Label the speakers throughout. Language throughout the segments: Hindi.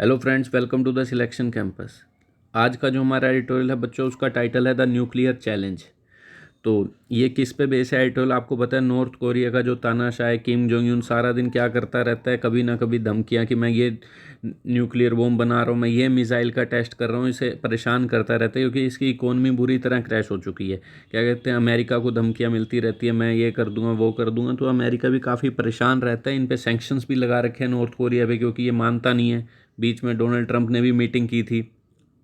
Speaker 1: Hello friends, welcome to the selection campus. आज का जो हमारा एडिटोरियल है बच्चों, उसका टाइटल है द न्यूक्लियर चैलेंज। तो ये किस पे बेस है एडिटोरियल? आपको पता है नॉर्थ कोरिया का जो तानाशाह है किम जोंग यून, सारा दिन क्या करता रहता है, कभी ना कभी धमकियाँ कि मैं ये न्यूक्लियर बम बना रहा हूँ, मैं ये मिसाइल का टेस्ट कर रहा हूँ। इसे परेशान करता रहता है क्योंकि इसकी इकोनॉमी बुरी तरह क्रैश हो चुकी है। क्या कहते हैं, अमेरिका को धमकियाँ मिलती रहती है, मैं ये कर दूंगा वो कर दूंगा। तो अमेरिका भी काफ़ी परेशान रहता है। इन पे सैंक्शंस भी लगा रखे हैं नॉर्थ कोरिया पे, क्योंकि ये मानता नहीं है। बीच में डोनाल्ड ट्रंप ने भी मीटिंग की थी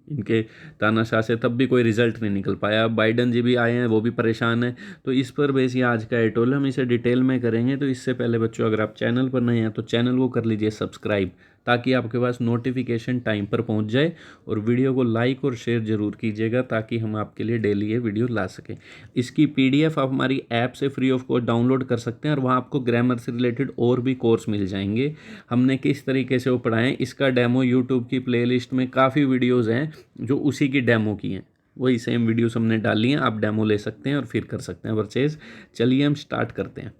Speaker 1: इनके तानाशाह से, तब भी कोई रिजल्ट नहीं निकल पाया। अब बाइडन जी भी आए हैं, वो भी परेशान है। तो इस पर बेस ये आज का एडिटोरियल हम इसे डिटेल में करेंगे। तो इससे पहले बच्चों, अगर आप चैनल पर नए हैं तो चैनल को कर लीजिए सब्सक्राइब, ताकि आपके पास नोटिफिकेशन टाइम पर पहुंच जाए। और वीडियो को लाइक और शेयर ज़रूर कीजिएगा, ताकि हम आपके लिए डेली ये वीडियो ला सकें। इसकी पीडीएफ आप हमारी ऐप से फ्री ऑफ कॉस्ट डाउनलोड कर सकते हैं, और वहाँ आपको ग्रामर से रिलेटेड और भी कोर्स मिल जाएंगे। हमने किस तरीके से वो पढ़ाएं, इसका डेमो यूट्यूब की प्लेलिस्ट में काफ़ी वीडियोज़ हैं जो उसी की डेमो की हैं। वही सेम वीडियोस हमने डाली हैं, आप डेमो ले सकते हैं और फिर कर सकते हैं परचेज। चलिए हम स्टार्ट करते हैं।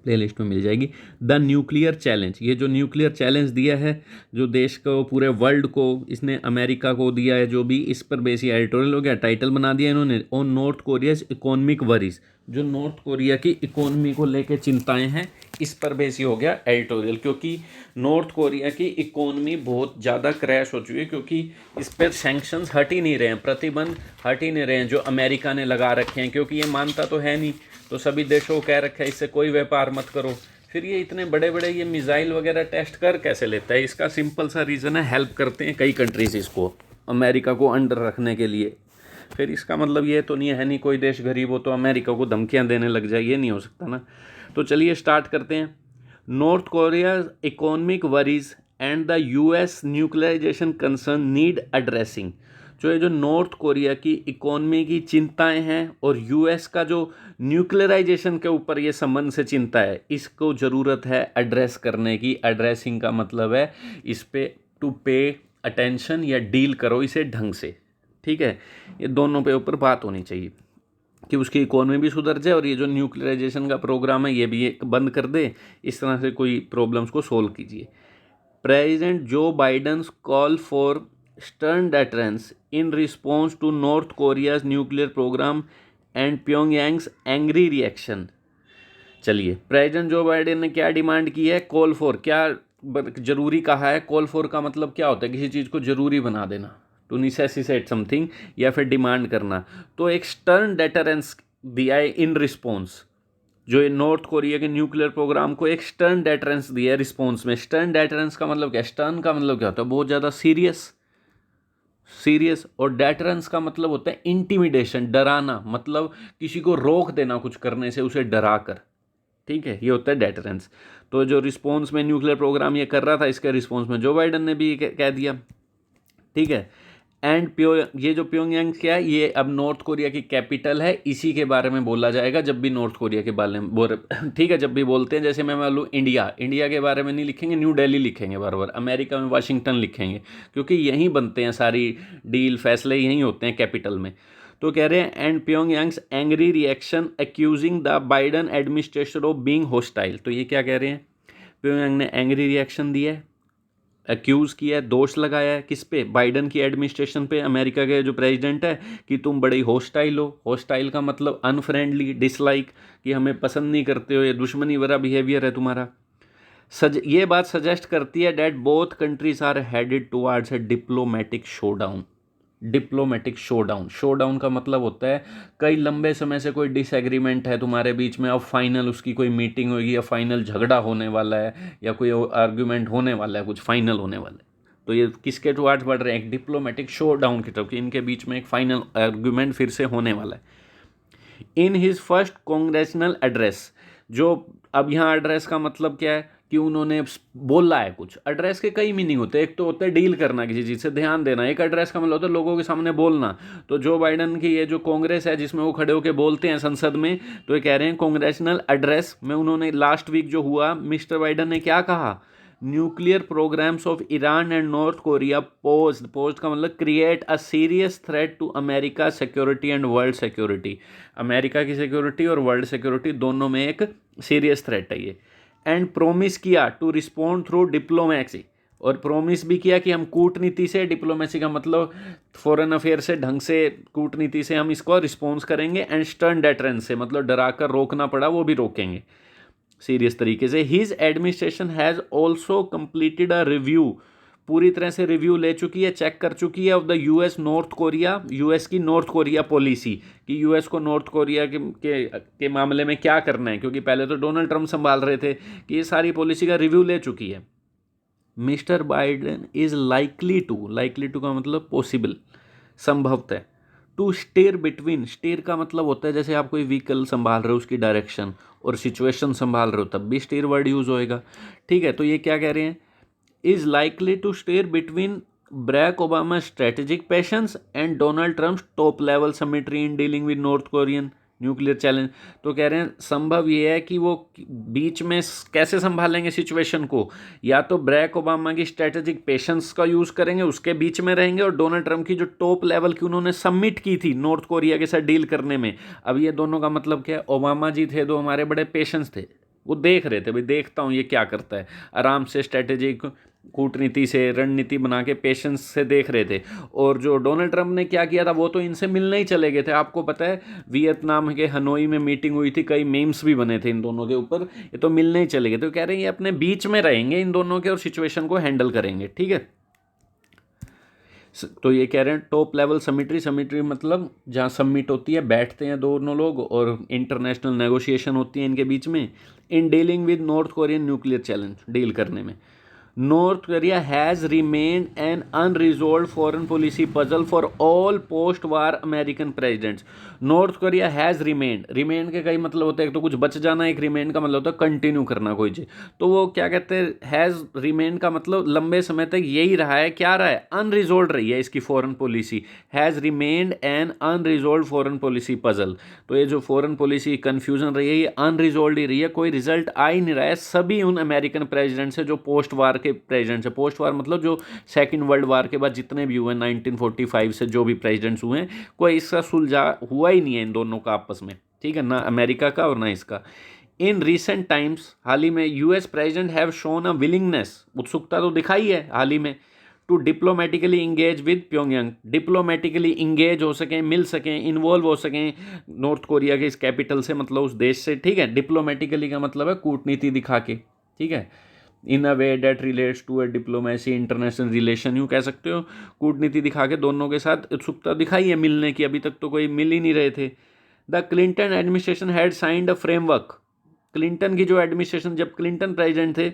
Speaker 1: प्लेलिस्ट में मिल जाएगी द न्यूक्लियर चैलेंज। ये जो न्यूक्लियर चैलेंज दिया है, जो देश को, पूरे वर्ल्ड को, इसने अमेरिका को दिया है, जो भी इस पर बेसी एडिटोरियल हो गया, टाइटल बना दिया इन्होंने, on north Korea's economic worries. जो नॉर्थ कोरिया की इकोनॉमी को लेकर चिंताएं हैं, इस पर बेसी हो गया एडिटोरियल। क्योंकि नॉर्थ कोरिया की इकोनॉमी बहुत ज़्यादा क्रैश हो चुकी है, क्योंकि इस पर सैंक्शंस हट ही नहीं रहे हैं, प्रतिबंध हट ही नहीं रहे हैं जो अमेरिका ने लगा रखे हैं। क्योंकि ये मानता तो है नहीं, तो सभी देशों को कह रखा है इससे कोई व्यापार मत करो। फिर ये इतने बड़े बड़े ये मिसाइल वगैरह टेस्ट कर कैसे लेता है? इसका सिंपल सा रीज़न है, हेल्प करते हैं कई कंट्रीज इसको, अमेरिका को अंडर रखने के लिए। फिर इसका मतलब ये तो नहीं है नहीं कोई देश गरीब हो तो अमेरिका को धमकियां देने लग जाए, ये नहीं हो सकता ना। तो चलिए स्टार्ट करते हैं। North Korea economic worries and the US nuclearization concern need addressing. जो नॉर्थ कोरिया की इकोनॉमी की चिंताएं हैं और यूएस का जो न्यूक्लियराइजेशन के ऊपर ये संबंध से चिंता है, इसको ज़रूरत है एड्रेस करने की। एड्रेसिंग का मतलब है इस पे टू पे अटेंशन या डील करो इसे ढंग से। ठीक है, ये दोनों पे ऊपर बात होनी चाहिए कि उसकी इकोनॉमी भी सुधर जाए और ये जो न्यूक्लियराइजेशन का प्रोग्राम है ये भी एक बंद कर दे। इस तरह से कोई प्रॉब्लम्स को सोल्व कीजिए। President Joe Bidens call for stern deterrence in response to North Koreas nuclear program and Pyongyangs angry reaction. चलिए, प्रेसिडेंट जो बाइडेन ने क्या डिमांड की है? कॉल फॉर, क्या जरूरी कहा है? कॉल फॉर का मतलब क्या होता है? किसी चीज़ को जरूरी बना देना, टू निसेसिटेट समथिंग, या फिर डिमांड करना। तो एक स्टर्न डेटरेंस दिया है इन रिस्पॉन्स। जो ये नॉर्थ कोरिया के न्यूक्लियर प्रोग्राम को एक स्टर्न डेटरेंस दिया है रिस्पॉन्स में। स्टर्न डेटरेंस का मतलब क्या? स्टर्न का मतलब क्या होता है? बहुत ज़्यादा सीरियस, सीरियस। और डेटरेंस का मतलब होता है इंटिमिडेशन, डराना, मतलब किसी को रोक देना कुछ करने से, उसे डरा कर। ठीक है, ये होता है डेटरेंस। तो जो रिस्पॉन्स में न्यूक्लियर प्रोग्राम ये कर रहा था, इसके रिस्पॉन्स में जो बाइडन ने भी कह दिया। ठीक है। एंड ये जो प्योंगयांग क्या है, ये अब नॉर्थ कोरिया की कैपिटल है। इसी के बारे में बोला जाएगा जब भी नॉर्थ कोरिया के बारे में ठीक है, जब भी बोलते हैं। जैसे मैं मान लूँ इंडिया, इंडिया के बारे में नहीं लिखेंगे न्यू दिल्ली लिखेंगे बार बार, अमेरिका में वाशिंगटन लिखेंगे, क्योंकि यहीं बनते हैं सारी डील, फैसले यहीं होते हैं कैपिटल में। तो कह रहे हैं and Pyongyangs angry reaction accusing the Biden administration of being hostile. तो ये क्या कह रहे हैं? प्योंगयांग ने एंग्री रिएक्शन दिया है, एक्यूज़ किया है, दोष लगाया है किस पे? बाइडन की एडमिनिस्ट्रेशन पे, अमेरिका के जो प्रेसिडेंट है, कि तुम बड़े होस्टाइल हो। होस्टाइल का मतलब अनफ्रेंडली, डिसलाइक, कि हमें पसंद नहीं करते हो, ये दुश्मनी भरा बिहेवियर है तुम्हारा। ये बात सजेस्ट करती है that both countries are headed towards a diplomatic showdown. Diplomatic showdown, showdown का मतलब होता है कई लंबे समय से कोई डिसएग्रीमेंट है तुम्हारे बीच में, अब फाइनल उसकी कोई मीटिंग होगी, या फाइनल झगड़ा होने वाला है, या कोई आर्ग्यूमेंट होने वाला है, कुछ फाइनल होने वाला है। तो ये किसके टुवार्ड्स बढ़ रहे हैं? एक डिप्लोमेटिक शोडाउन की तरफ, कि इनके बीच में एक फाइनल आर्ग्यूमेंट फिर से होने वाला है। इन हिज फर्स्ट कांग्रेचुनल एड्रेस, जो अब यहाँ एड्रेस का मतलब क्या है? कि उन्होंने बोला है कुछ। एड्रेस के कई मीनिंग होते हैं। एक तो होता है डील करना, किसी चीज़ से ध्यान देना। एक एड्रेस का मतलब होता है लोगों के सामने बोलना। तो जो बाइडन की ये जो कांग्रेस है जिसमें वो खड़े होकर बोलते हैं संसद में, तो ये कह रहे हैं कांग्रेचुनल एड्रेस में उन्होंने लास्ट वीक जो हुआ, मिस्टर बाइडन ने क्या कहा? Nuclear programmes of Iran and North Korea posed का मतलब create a serious threat to America security and world security. America की सिक्योरिटी और वर्ल्ड सिक्योरिटी दोनों में एक सीरियस थ्रेट है ये। एंड प्रोमिस किया टू रिस्पॉन्ड थ्रू डिप्लोमेसी। और प्रॉमिस भी किया कि हम कूटनीति से, डिप्लोमेसी का मतलब फॉरेन अफेयर से, ढंग से कूटनीति से हम इसको रिस्पॉन्स करेंगे, एंड स्टर्न डेटरेंस से मतलब डरा कर रोकना पड़ा वो भी रोकेंगे सीरियस तरीके से। His administration has also completed a review, पूरी तरह से रिव्यू ले चुकी है, चेक कर चुकी है of the US north Korea, US की नॉर्थ कोरिया पॉलिसी, कि यूएस को नॉर्थ कोरिया के मामले में क्या करना है, क्योंकि पहले तो डोनाल्ड ट्रंप संभाल रहे थे, कि ये सारी पॉलिसी का रिव्यू ले चुकी है। Mister Biden is likely to का मतलब पॉसिबल, संभवतः, टू स्टेयर बिटवीन, स्टेयर का मतलब होता है जैसे आप कोई व्हीकल संभाल रहे हो उसकी डायरेक्शन और सिचुएशन संभाल रहे हो तब भी स्टेयर वर्ड यूज होएगा, ठीक है। तो ये क्या कह रहे हैं, is likely to stare between Barack Obama's strategic patience and Donald Trump's top level symmetry in dealing with North Korean nuclear challenge. तो कह रहे हैं संभव ये है कि वो बीच में कैसे संभालेंगे सिचुएशन को, या तो ब्रैक ओबामा की स्ट्रेटेजिक पेशेंस का यूज़ करेंगे, उसके बीच में रहेंगे, और डोनाल्ड ट्रंप की जो टॉप लेवल की उन्होंने सबमिट की थी नॉर्थ कोरिया के साथ डील करने में। अब ये दोनों का मतलब क्या है, ओबामा जी थे, तो हमारे बड़े पेशेंस थे, वो देख रहे थे भाई देखता हूँ ये क्या करता है, आराम से स्ट्रेटेजिक कूटनीति से रणनीति बना के पेशेंस से देख रहे थे। और जो डोनाल्ड ट्रंप ने क्या किया था, वो तो इनसे मिलने ही चले गए थे। आपको पता है वियतनाम के हनोई में मीटिंग हुई थी, कई मीम्स भी बने थे इन दोनों के ऊपर, ये तो मिलने ही चले गए। तो कह रहे हैं ये अपने बीच में रहेंगे इन दोनों के और सिचुएशन को हैंडल करेंगे, ठीक है। तो ये कह रहे हैं टॉप लेवल समिटरी मतलब जहाँ सबमिट होती है, बैठते हैं दोनों लोग और इंटरनेशनल नेगोशिएशन होती है इनके बीच में, in dealing with north Korean nuclear challenge, deal करने में। North Korea has remained an unresolved foreign policy puzzle for all post-war American presidents. North Korea has remained, remain के कई मतलब होते हैं, एक तो कुछ बच जाना, एक remain का मतलब होता है कंटिन्यू करना कोई चीज़। तो वो क्या कहते हैं, हैज़ remain का मतलब लंबे समय तक यही रहा है, क्या रहा है, अनरिजोल्व रही है इसकी foreign policy, has remained an unresolved foreign policy puzzle. तो ये जो फॉरेन पॉलिसी कन्फ्यूजन रही है ये अनरिजोल्व ही रही है, कोई रिजल्ट आ ही नहीं रहा है सभी उन अमेरिकन प्रेजिडेंट से जो पोस्ट वार के प्रेजिडेंट्स है। पोस्ट वार मतलब जो सेकंड वर्ल्ड वार के बाद जितने भी हुए 1945 से जो भी प्रेजिडेंट्स हुए हैं, कोई इसका सुलझा हुआ ही नहीं है इन दोनों का आपस में, ठीक है, ना अमेरिका का और ना इसका। इन रिसेंट टाइम्स, हाल ही में, US president have shown a willingness, उत्सुकता तो दिखाई है हाल ही में, to diplomatically engage with Pyongyang, diplomatically engage हो सकें, मिल सकें, इन्वॉल्व हो सकें नॉर्थ कोरिया के इस कैपिटल से, मतलब उस देश से, ठीक है। डिप्लोमेटिकली का मतलब है कूटनीति दिखा के, ठीक है, in a way that relates to a diplomacy, international relation, यूँ कह सकते हो, कूटनीति दिखा के दोनों के साथ उत्सुकता दिखाई है मिलने की, अभी तक तो कोई मिल ही नहीं रहे थे। The Clinton administration had signed a framework, Clinton की जो एडमिनिस्ट्रेशन, जब क्लिंटन प्रेसिडेंट थे,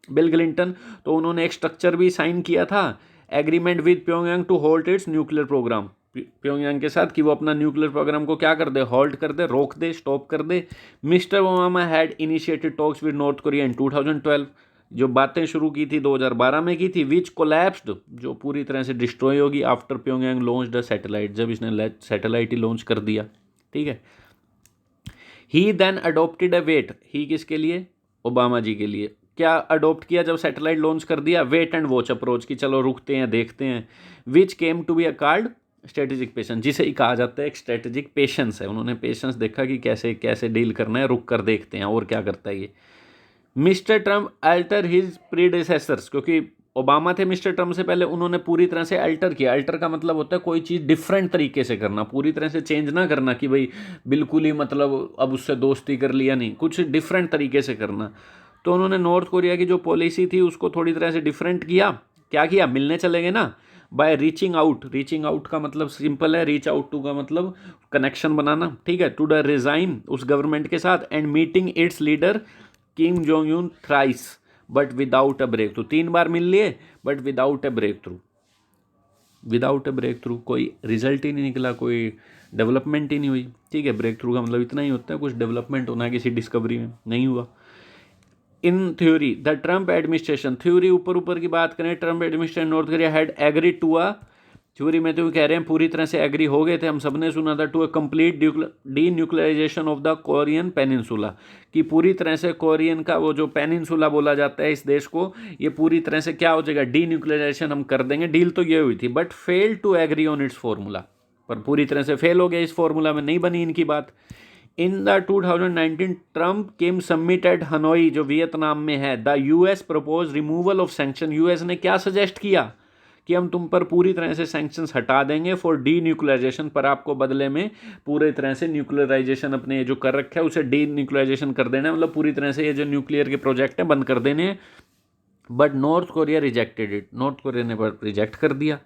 Speaker 1: बिल क्लिंटन, तो उन्होंने एक स्ट्रक्चर भी साइन किया था, agreement with Pyongyang to hold its nuclear programme, Pyongyang के साथ, कि वो अपना न्यूक्लियर प्रोग्राम को क्या कर दे, होल्ड कर दे, रोक दे, स्टॉप कर दे। Mister Obama had initiated talks with North Korea in 2012, जो बातें शुरू की थी 2012 में की थी, विच कोलैप्स्ड, जो पूरी तरह से डिस्ट्रॉय होगी after Pyongyang launched the satellite, जब इसने सैटेलाइट ही लॉन्च कर दिया, ठीक है। ही देन अडोप्टेड अ वेट, ही किसके लिए, ओबामा जी के लिए, क्या अडोप्ट किया जब सैटेलाइट लॉन्च कर दिया, वेट एंड वॉच अप्रोच, की चलो रुकते हैं देखते हैं, which came to be a called strategic patience, जिसे ही कहा जाता है एक स्ट्रेटेजिक पेशेंस है, उन्होंने पेशेंस देखा कि कैसे कैसे डील करना है, रुक कर देखते हैं और क्या करता है ये। Mister Trump alter his predecessors, क्योंकि ओबामा थे मिस्टर ट्रम्प से पहले, उन्होंने पूरी तरह से अल्टर किया, अल्टर का मतलब होता है कोई चीज़ डिफरेंट तरीके से करना, पूरी तरह से चेंज ना करना कि भाई बिल्कुल ही मतलब अब उससे दोस्ती कर लिया, नहीं, कुछ डिफरेंट तरीके से करना। तो उन्होंने नॉर्थ कोरिया की जो पॉलिसी थी उसको थोड़ी तरह से डिफरेंट किया, क्या किया, मिलने चले गए ना, by reaching out, reaching out का मतलब सिंपल है, रीच आउट टू का मतलब कनेक्शन बनाना, ठीक है, टू द रिजाइन, उस गवर्नमेंट के साथ, and meeting its leader Kim Jong Un thrice but without a breakthrough, 3 बार मिल लिए but without a breakthrough, without a breakthrough, कोई रिजल्ट ही नहीं निकला, कोई डेवलपमेंट ही नहीं हुई, ठीक है। ब्रेक थ्रू का मतलब इतना ही होता है कुछ डेवलपमेंट होना किसी डिस्कवरी में, नहीं हुआ। In theory the Trump administration, theory ऊपर ऊपर की बात करें, Trump administration North Korea had agreed to a, theory में तो कह रहे हैं पूरी तरह से एग्री हो गए थे, हम सबने सुना था, to a complete denuclearisation of the Korean peninsula, कि पूरी तरह से कोरियन का वो जो पेनिनसुला बोला जाता है इस देश को, ये पूरी तरह से क्या हो जाएगा, डी न्यूक्लियराइजेशन हम कर देंगे। डील तो ये हुई थी but fail to agree on its formula, पर पूरी तरह से फेल हो गया, इस फॉर्मूला में नहीं बनी इनकी बात। In the 2019 Trump Kim summit at Hanoi जो वियतनाम में है, the US propose removal of sanction, US ने क्या सजेस्ट किया कि हम तुम पर पूरी तरह से सैंक्शंस हटा देंगे फॉर डी न्यूक्लियराइजेशन, पर आपको बदले में पूरी तरह से न्यूक्लियराइजेशन अपने जो कर रखा है उसे डी न्यूक्लियराइजेशन कर देना है, मतलब पूरी तरह से ये जो न्यूक्लियर के प्रोजेक्ट हैं बंद कर देने हैं। But north Korea rejected it, north Korea ने रिजेक्ट कर दिया।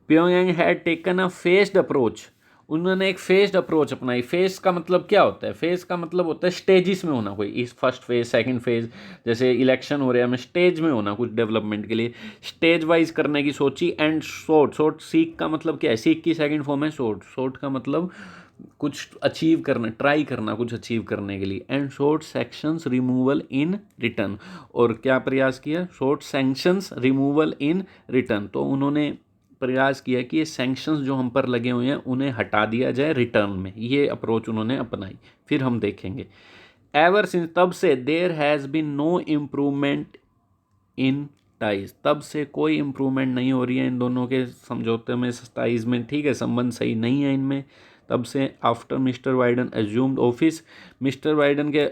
Speaker 1: Pyongyang had taken a faced approach, उन्होंने एक फेस्ड अप्रोच अपनाई। फेज का मतलब क्या होता है? फेज का मतलब होता है स्टेजिस में होना, कोई इस फर्स्ट फेज सेकंड फेज, जैसे इलेक्शन हो रहा है हमें स्टेज में होना कुछ डेवलपमेंट के लिए, स्टेज वाइज करने की सोची। एंड सोट सीक का मतलब क्या है? सीक की सेकंड फॉर्म है सोट का मतलब कुछ अचीव करना, ट्राई करना कुछ अचीव करने के लिए। And short sections removal in return, और क्या प्रयास किया? Short sanctions removal in return, तो उन्होंने प्रयास किया कि ये सैंक्शंस जो हम पर लगे हुए हैं उन्हें हटा दिया जाए रिटर्न में, ये अप्रोच उन्होंने अपनाई। फिर हम देखेंगे एवर सिंस, तब से there has been no improvement in ties, तब से कोई इम्प्रूवमेंट नहीं हो रही है इन दोनों के समझौते में, टाइज में, ठीक है, संबंध सही नहीं है इनमें तब से। After mister Biden assumed office, mister Biden के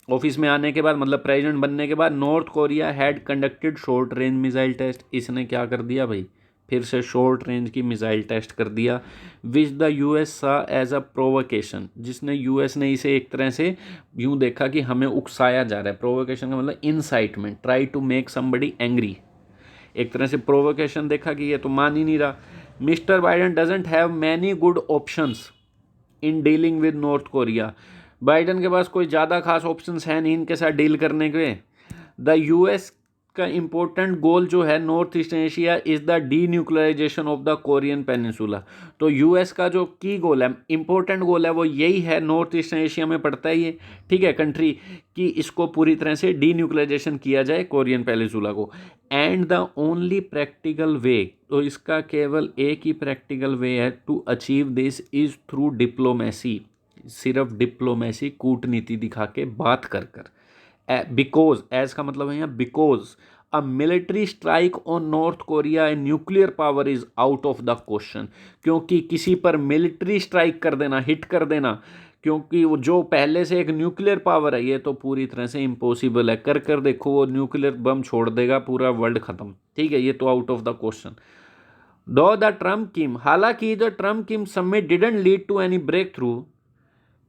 Speaker 1: ऑफिस में आने के बाद, मतलब प्रेसिडेंट बनने के बाद, North Korea had conducted short range missile test, इसने क्या कर दिया भाई? फिर से शॉर्ट रेंज की मिसाइल टेस्ट कर दिया। Which the US saw as a provocation, जिसने यूएस ने इसे एक तरह से यूं देखा कि हमें उकसाया जा रहा है। प्रोवोकेशन का मतलब incitement, try to make somebody angry, एक तरह से प्रोवोकेशन देखा कि ये तो मान ही नहीं रहा। Mister Biden doesn't have many good options in dealing with North Korea, Biden के पास कोई ज़्यादा खास ऑप्शंस हैं नहीं इनके साथ डील करने के। द यूएस का इम्पोर्टेंट गोल जो है north east Asia is the D nuclearization of the Korean peninsula, तो यूएस का जो की गोल है, इंपॉर्टेंट गोल है, वो यही है, नॉर्थ ईस्ट एशिया में पड़ता है ये, ठीक है, कंट्री, कि इसको पूरी तरह से डी न्यूक्लियराइजेशन किया जाए कोरियन पेनिनसुला को। And the only practical way, तो इसका केवल एक ही प्रैक्टिकल वे है to achieve this is through diplomacy, सिर्फ डिप्लोमेसी, कूटनीति दिखा के, बात कर कर। बिकॉज, एज का मतलब है यहाँ because a military strike on north Korea and nuclear power is out of the question, क्योंकि किसी पर मिलिट्री स्ट्राइक कर देना, हिट कर देना, क्योंकि वो जो पहले से एक न्यूक्लियर पावर है, ये तो पूरी तरह से इम्पॉसिबल है। कर कर देखो, वो न्यूक्लियर बम छोड़ देगा, पूरा वर्ल्ड खत्म, ठीक है, ये तो out of the question. Though the Trump Kim, हालांकि the Trump Kim summit didn't lead to any breakthrough,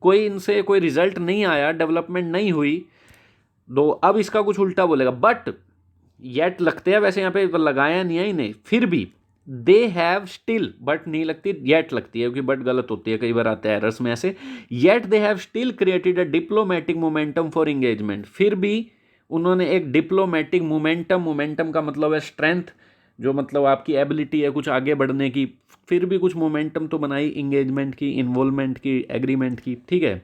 Speaker 1: कोई इनसे कोई रिजल्ट नहीं आया, डेवलपमेंट नहीं हुई। दो, अब इसका कुछ उल्टा बोलेगा, बट येट लगते हैं, वैसे यहाँ पे लगाया नहीं है इन्हें, फिर भी दे हैव स्टिल, बट नहीं लगती, येट लगती है, क्योंकि बट गलत होती है, कई बार आता है एरर्स में ऐसे। Yet they have still created a diplomatic momentum for engagement, फिर भी उन्होंने एक डिप्लोमेटिक मोमेंटम, मोमेंटम का मतलब है स्ट्रेंथ, जो मतलब आपकी एबिलिटी है कुछ आगे बढ़ने की, फिर भी कुछ मोमेंटम तो बनाई इंगेजमेंट की, इन्वॉल्वमेंट की, एग्रीमेंट की, ठीक है।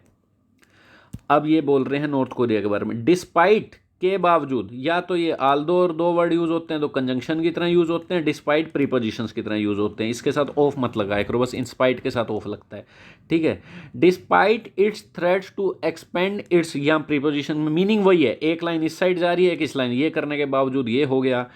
Speaker 1: अब ये बोल रहे हैं नॉर्थ कोरिया के बारे में, डिस्पाइट के बावजूद, या तो ये आल्दो और दो वर्ड यूज होते हैं तो कंजंक्शन की तरह यूज होते हैं, डिस्पाइट प्रीपोजिशंस की तरह यूज होते हैं, इसके साथ ऑफ मत लगाया करो, बस इंस्पाइट के साथ ऑफ लगता है, ठीक है। Despite its threats to expand its, या प्रीपोजिशन में मीनिंग वही है, एक लाइन इस साइड जा रही है, एक इस लाइन, ये करने के बावजूद ये हो गया।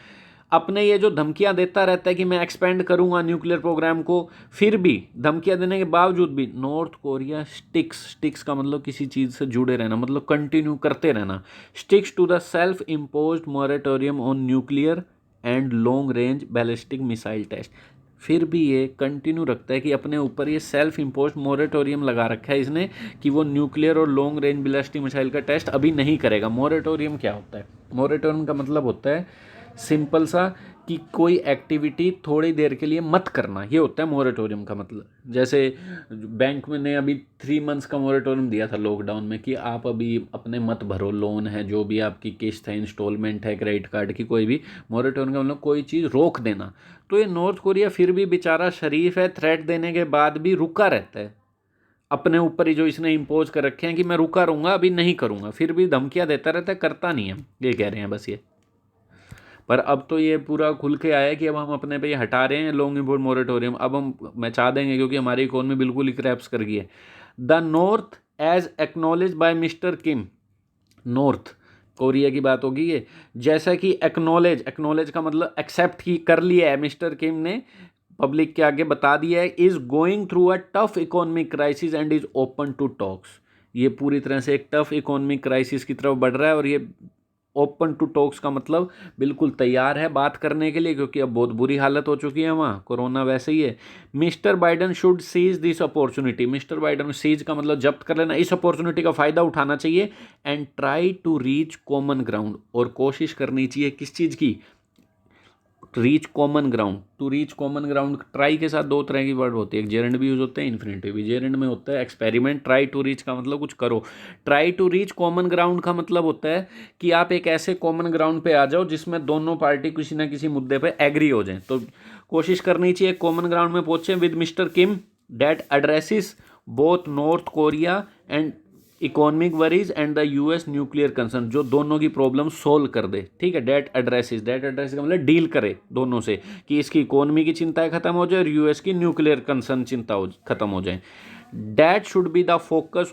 Speaker 1: अपने ये जो धमकियां देता रहता है कि मैं एक्सपेंड करूंगा न्यूक्लियर प्रोग्राम को, फिर भी धमकियां देने के बावजूद भी नॉर्थ कोरिया स्टिक्स का मतलब किसी चीज़ से जुड़े रहना, मतलब कंटिन्यू करते रहना, sticks to the self imposed moratorium on nuclear and long range ballistic missile test, फिर भी ये कंटिन्यू रखता है कि अपने ऊपर ये सेल्फ इम्पोज्ड मॉरेटोरियम लगा रखा है इसने कि वो न्यूक्लियर और लॉन्ग रेंज बैलिस्टिक मिसाइल का टेस्ट अभी नहीं करेगा। मॉरेटोरियम क्या होता है? मॉरेटोरियम का मतलब होता है सिंपल सा कि कोई एक्टिविटी थोड़ी देर के लिए मत करना, ये होता है मोरेटोरियम का मतलब। जैसे बैंक में ने अभी 3 मंथ्स का मोरेटोरियम दिया था लॉकडाउन में कि आप अभी अपने मत भरो, लोन है जो भी आपकी किस्त है, इंस्टॉलमेंट है क्रेडिट कार्ड की, कोई भी, मोरेटोरियम का मतलब कोई चीज़ रोक देना। तो ये नॉर्थ कोरिया फिर भी बेचारा शरीफ है, थ्रेट देने के बाद भी रुका रहता है, अपने ऊपर ही जो इसने इम्पोज कर रखे हैं कि मैं रुका रहूँगा, अभी नहीं करूँगा, फिर भी धमकियाँ देता रहता है, करता नहीं है, ये कह रहे हैं बस ये। पर अब तो ये पूरा खुल के आया कि अब हम अपने पे ये हटा रहे हैं लॉन्ग इम्पोर्ट मोरेटोरियम, अब हम मचा देंगे क्योंकि हमारी इकोनॉमी बिल्कुल ही क्रैप्स कर गई है। The North as acknowledge by mister Kim, North Korea की बात होगी ये, जैसा कि एक्नॉलेज का मतलब एक्सेप्ट की कर लिया है मिस्टर किम ने, पब्लिक के आगे बता दिया है, is going through a tough economic crisis and is open to talks. ये पूरी तरह से एक टफ इकोनॉमिक क्राइसिस की तरफ बढ़ रहा है और ये ओपन टू टॉक्स का मतलब बिल्कुल तैयार है बात करने के लिए, क्योंकि अब बहुत बुरी हालत हो चुकी है वहाँ, कोरोना वैसे ही है। Mister Biden should seize this opportunity, mister Biden seize का मतलब जब्त कर लेना, इस अपॉर्चुनिटी का फ़ायदा उठाना चाहिए। And try to reach common ground, और कोशिश करनी चाहिए किस चीज़ की, reach common ground. To reach common ground, try के साथ दो तरह की वर्ड होती है, एक जेरेंड भी यूज होता है, इन्फिनेटिव भी। जेरेंड में होता है एक्सपेरिमेंट, ट्राई टू रीच का मतलब कुछ करो। Try to reach common ground का मतलब होता है कि आप एक ऐसे कॉमन ग्राउंड पे आ जाओ जिसमें दोनों पार्टी किसी ना किसी मुद्दे पे एग्री हो जाए। तो कोशिश करनी चाहिए कॉमन ग्राउंड में पहुंचे with mister Kim that addresses both North Korea and economic worries and the US nuclear concern, जो दोनों की प्रॉब्लम सोल्व कर दे। ठीक है, डेट एड्रेसिस का मतलब डील करे दोनों से, कि इसकी इकोनॉमी की चिंताएं खत्म हो जाए और यूएस की न्यूक्लियर कंसर्न चिंता खत्म हो जाए। That should be the focus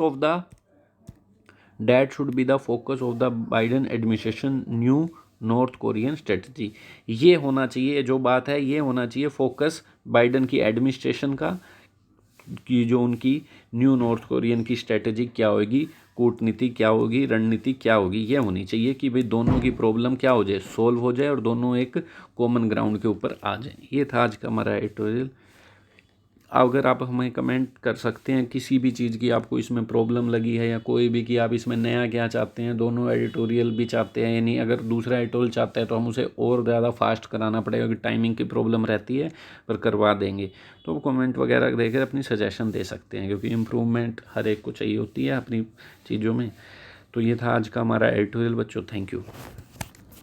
Speaker 1: of the Biden administration new north Korean strategy. ये होना चाहिए, जो बात है ये होना चाहिए फोकस बाइडन की एडमिनिस्ट्रेशन का, कि जो उनकी न्यू नॉर्थ कोरियन की स्ट्रेटजी क्या होगी, कूटनीति क्या होगी, रणनीति क्या होगी, ये होनी चाहिए कि भाई दोनों की प्रॉब्लम क्या हो जाए, सोल्व हो जाए और दोनों एक कॉमन ग्राउंड के ऊपर आ जाए। ये था आज का हमारा एडिटोरियल। अगर आप हमें कमेंट कर सकते हैं किसी भी चीज़ की आपको इसमें प्रॉब्लम लगी है या कोई भी, कि आप इसमें नया क्या चाहते हैं, दोनों एडिटोरियल भी चाहते हैं, यानी अगर दूसरा एडिटोरियल चाहता है तो हम उसे और ज़्यादा फास्ट कराना पड़ेगा क्योंकि टाइमिंग की प्रॉब्लम रहती है, पर करवा देंगे। तो कमेंट वगैरह देकर अपनी सजेशन दे सकते हैं, क्योंकि इम्प्रूवमेंट हर एक को चाहिए होती है अपनी चीज़ों में। तो ये था आज का हमारा एडिटोरियल बच्चों, थैंक यू।